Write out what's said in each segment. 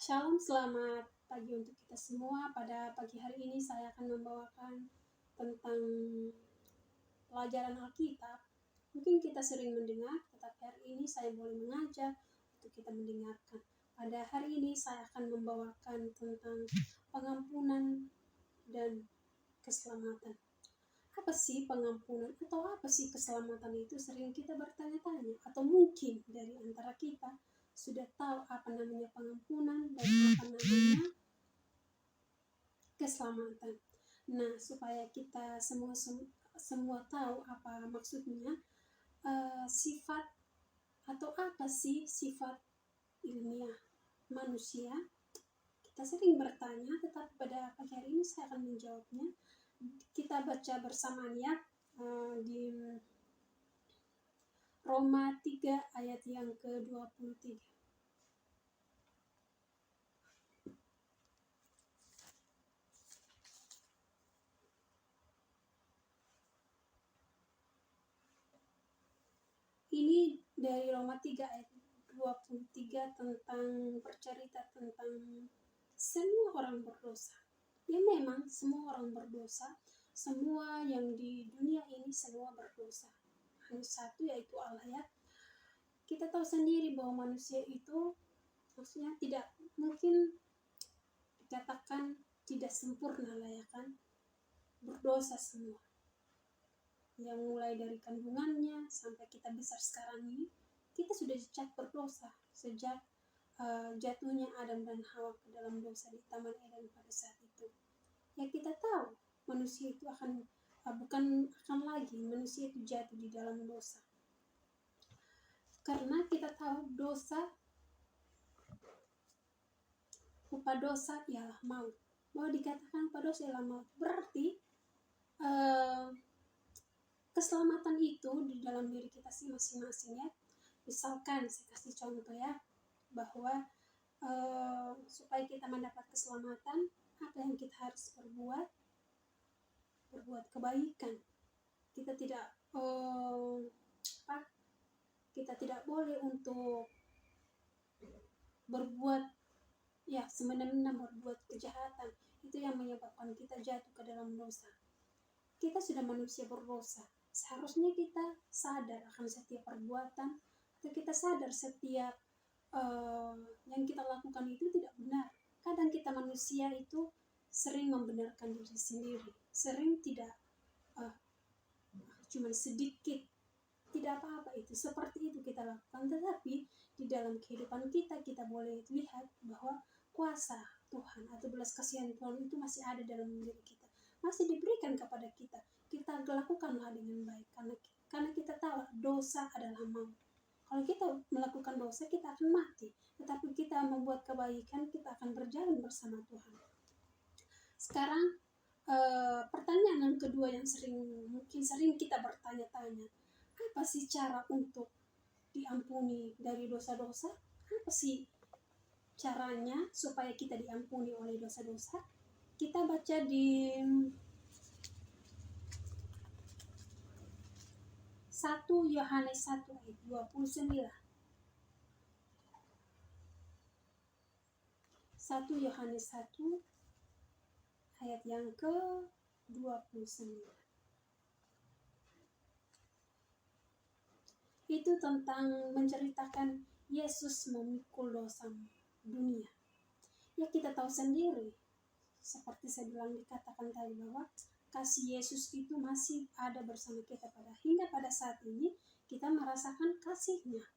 Shalom, selamat pagi untuk kita semua. Pada pagi hari ini saya akan membawakan tentang pelajaran Alkitab. Mungkin kita sering mendengar, tetapi hari ini saya boleh mengajak untuk kita mendengarkan. Pada hari ini saya akan membawakan tentang pengampunan dan keselamatan. Apa sih pengampunan atau apa sih keselamatan itu? Sering kita bertanya-tanya, atau mungkin dari antara kita sudah tahu apa namanya pengampunan dan apa namanya keselamatan. Nah, supaya kita semua tahu apa maksudnya, sifat atau apa sih sifat ilmiah manusia, kita sering bertanya, tetapi pada pagi hari ini saya akan menjawabnya. Kita baca bersamaan ya, di Roma 3 ayat yang ke-23. Ini dari Roma 3 ayat 23 tentang bercerita tentang semua orang berdosa. Ya memang semua orang berdosa, semua yang di dunia ini semua berdosa. Hanya satu yaitu Allah ya. Kita tahu sendiri bahwa manusia itu maksudnya tidak mungkin dikatakan tidak sempurna lah ya kan. Berdosa semua. Yang mulai dari kandungannya sampai kita besar sekarang ini, kita sudah dicap berdosa sejak jatuhnya Adam dan Hawa ke dalam dosa di Taman Eden pada saat itu. Ya kita tahu manusia itu manusia itu jatuh di dalam dosa. Karena kita tahu upah dosa ialah maut. Bahwa dikatakan upah dosa ialah maut, berarti keselamatan itu di dalam diri kita sih masing-masing ya. Misalkan saya kasih contoh ya, bahwa supaya kita mendapat keselamatan, apa yang kita harus berbuat kebaikan. Kita tidak boleh untuk berbuat ya semena-mena, berbuat kejahatan. Itu yang menyebabkan kita jatuh ke dalam dosa. Kita sudah manusia berdosa, seharusnya kita sadar akan setiap perbuatan, atau kita sadar setiap yang kita lakukan itu tidak benar. Kadang kita manusia itu sering membenarkan diri sendiri, sering tidak cuma sedikit, tidak apa-apa itu, seperti itu kita lakukan. Tetapi di dalam kehidupan kita boleh lihat bahwa kuasa Tuhan atau belas kasihan Tuhan itu masih ada dalam diri kita, masih diberikan kepada kita. Kita lakukanlah dengan baik, karena kita tahu dosa adalah maut. Kalau kita melakukan dosa, kita akan mati. Tetapi kita membuat kebaikan, kita akan berjalan bersama Tuhan. Sekarang pertanyaan yang kedua yang mungkin sering kita bertanya-tanya, apa sih cara untuk diampuni dari dosa-dosa? Apa sih caranya supaya kita diampuni oleh dosa-dosa? Kita baca di 1 Yohanes 1 ayat 29. 1 Yohanes 1 ayat yang ke-29. Itu tentang menceritakan Yesus memikul dosa dunia. Ya kita tahu sendiri, seperti saya bilang dikatakan tadi, bahwa kasih Yesus itu masih ada bersama kita hingga pada saat ini. Kita merasakan kasihnya,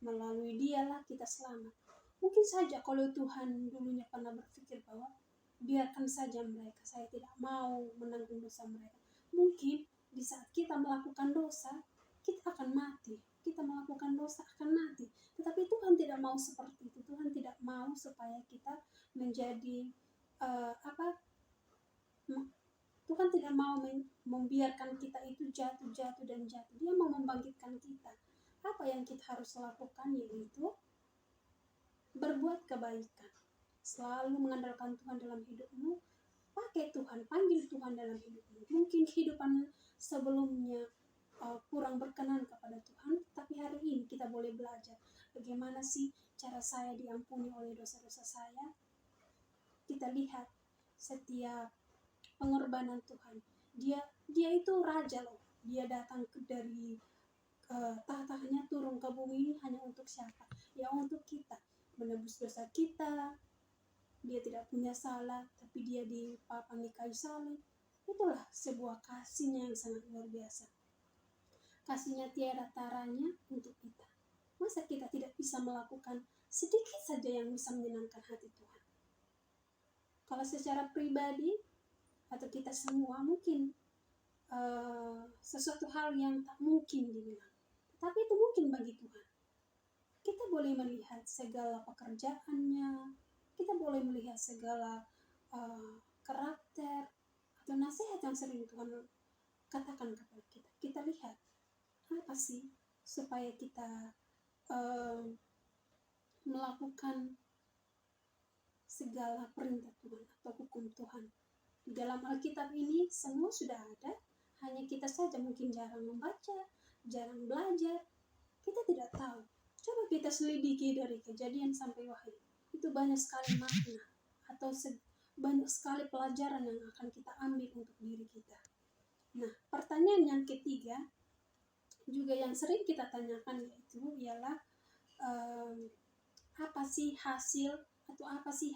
melalui dialah kita selamat. Mungkin saja kalau Tuhan dulunya pernah berpikir bahwa biarkan saja mereka, saya tidak mau menanggung dosa mereka. Mungkin di saat kita melakukan dosa, kita akan mati. Kita melakukan dosa akan mati. Tetapi Tuhan tidak mau seperti itu. Tuhan tidak mau supaya kita menjadi Tuhan tidak mau membiarkan kita itu jatuh. Dia mau membangkitkan kita. Apa yang kita harus lakukan, yaitu berbuat kebaikan. Selalu mengandalkan Tuhan dalam hidupmu. Pakai Tuhan, panggil Tuhan dalam hidupmu. Mungkin kehidupan sebelumnya kurang berkenan kepada Tuhan, tapi hari ini kita boleh belajar bagaimana sih cara saya diampuni oleh dosa-dosa saya. Kita lihat setiap pengorbanan Tuhan. Dia itu raja loh. Dia datang dari tahtanya turun ke bumi ini hanya untuk siapa? Ya untuk kita, menebus dosa kita. Dia tidak punya salah, tapi dia dipapan di kayu salib. Itulah sebuah kasihnya yang sangat luar biasa. Kasihnya tiada taranya untuk kita. Masa kita tidak bisa melakukan sedikit saja yang bisa menyenangkan hati Tuhan? Kalau secara pribadi, atau kita semua mungkin sesuatu hal yang tak mungkin dibilang, tapi itu mungkin bagi Tuhan. Kita boleh melihat segala pekerjaannya, kita boleh melihat segala karakter atau nasihat yang sering Tuhan katakan kepada kita. Kita lihat apa sih supaya kita melakukan segala perintah Tuhan atau hukum Tuhan. Di dalam Alkitab ini semua sudah ada, hanya kita saja mungkin jarang membaca, jarang belajar. Kita tidak tahu. Coba kita selidiki dari Kejadian sampai Wahyu. Itu banyak sekali makna atau banyak sekali pelajaran yang akan kita ambil untuk diri kita. Nah, pertanyaan yang ketiga juga yang sering kita tanyakan yaitu ialah apa sih hasil atau apa sih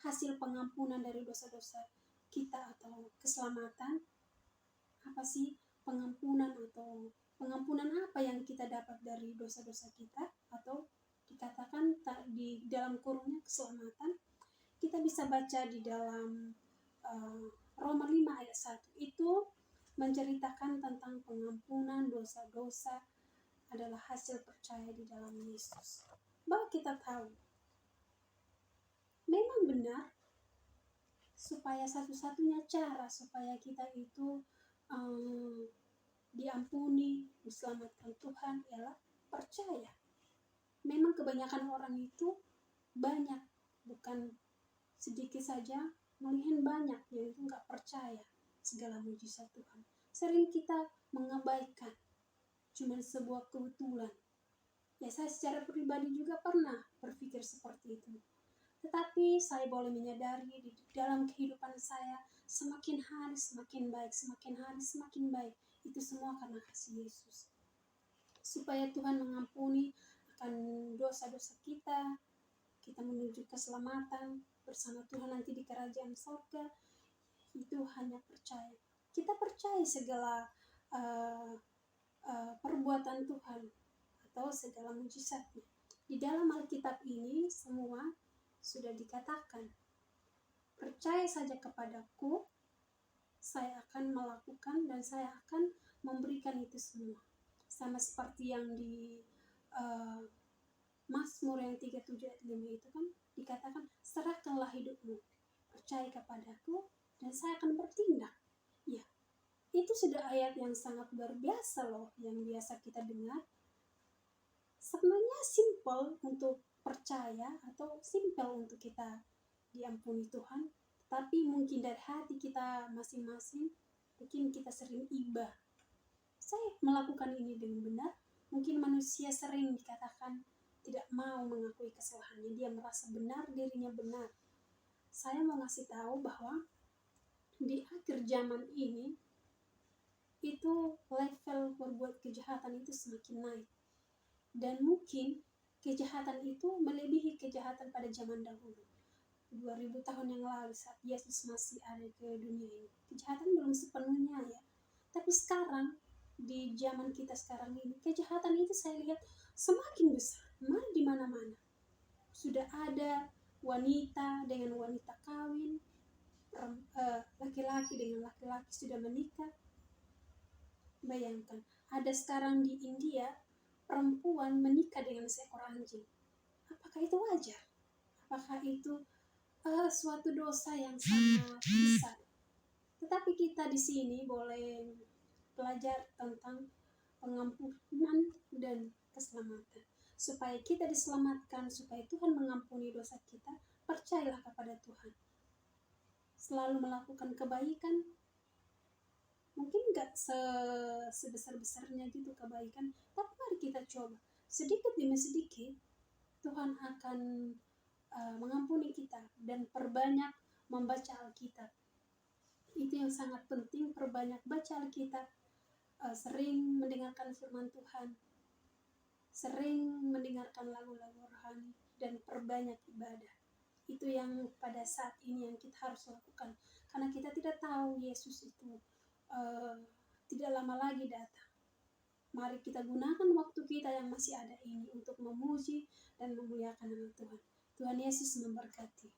hasil pengampunan dari dosa-dosa kita atau keselamatan? Apa sih pengampunan atau pengampunan apa yang kita dapat dari dosa-dosa kita, atau dikatakan di dalam kurungnya keselamatan? Kita bisa baca di dalam Roma 5 ayat 1. Itu menceritakan tentang pengampunan dosa-dosa adalah hasil percaya di dalam Yesus. Bahwa kita tahu memang benar supaya satu-satunya cara supaya kita itu diampuni, diselamatkan Tuhan ialah percaya. Memang kebanyakan orang itu banyak, bukan sedikit saja, melihat banyak yaitu nggak percaya segala mujizat Tuhan. Sering kita mengabaikan cuma sebuah kebetulan. Ya, saya secara pribadi juga pernah berpikir seperti itu. Tetapi saya boleh menyadari di dalam kehidupan saya semakin hari semakin baik, semakin hari semakin baik. Itu semua karena kasih Yesus. Supaya Tuhan mengampuni akan dosa-dosa kita, kita menuju keselamatan bersama Tuhan nanti di kerajaan surga. Itu hanya percaya. Kita percaya segala perbuatan Tuhan atau segala mujizatnya. Di dalam Alkitab ini semua sudah dikatakan, percaya saja kepadaku, saya akan melakukan dan saya akan memberikan itu semua. Sama seperti yang di Mazmur yang 37 ayat 5 itu kan dikatakan, serahkanlah hidupmu, percaya kepadaku dan saya akan bertindak. Ya, itu sudah ayat yang sangat luar biasa loh, yang biasa kita dengar. Sebenarnya simple untuk percaya atau simple untuk kita diampuni Tuhan, tapi mungkin dari hati kita masing-masing, mungkin kita sering iba. Saya melakukan ini dengan benar. Mungkin manusia sering dikatakan tidak mau mengakui kesalahannya, dia merasa benar, dirinya benar. Saya mau ngasih tahu bahwa di akhir zaman ini, itu level berbuat kejahatan itu semakin naik. Dan mungkin kejahatan itu melebihi kejahatan pada zaman dahulu. 2000 tahun yang lalu saat Yesus masih ada ke dunia ini. Kejahatan belum sepenuhnya ya. Tapi sekarang, di zaman kita sekarang ini, kejahatan itu saya lihat semakin besar. Di mana-mana. Sudah ada wanita dengan wanita kawin, laki-laki dengan laki-laki sudah menikah. Bayangkan, ada sekarang di India, perempuan menikah dengan seekor anjing. Apakah itu wajar? Apakah itu suatu dosa yang sangat besar? Tetapi kita di sini boleh belajar tentang pengampunan dan keselamatan. Supaya kita diselamatkan, supaya Tuhan mengampuni dosa kita, percayalah kepada Tuhan. Selalu melakukan kebaikan, mungkin gak sebesar-besarnya gitu kebaikan, tapi mari kita coba sedikit demi sedikit Tuhan akan mengampuni kita, dan perbanyak membaca Alkitab. Itu yang sangat penting, perbanyak baca Alkitab, sering mendengarkan firman Tuhan, sering mendengarkan lagu-lagu rohani, dan perbanyak ibadah. Itu yang pada saat ini yang kita harus lakukan, karena kita tidak tahu Yesus itu tidak lama lagi datang. Mari kita gunakan waktu kita yang masih ada ini untuk memuji dan memuliakan nama Tuhan. Tuhan Yesus memberkati.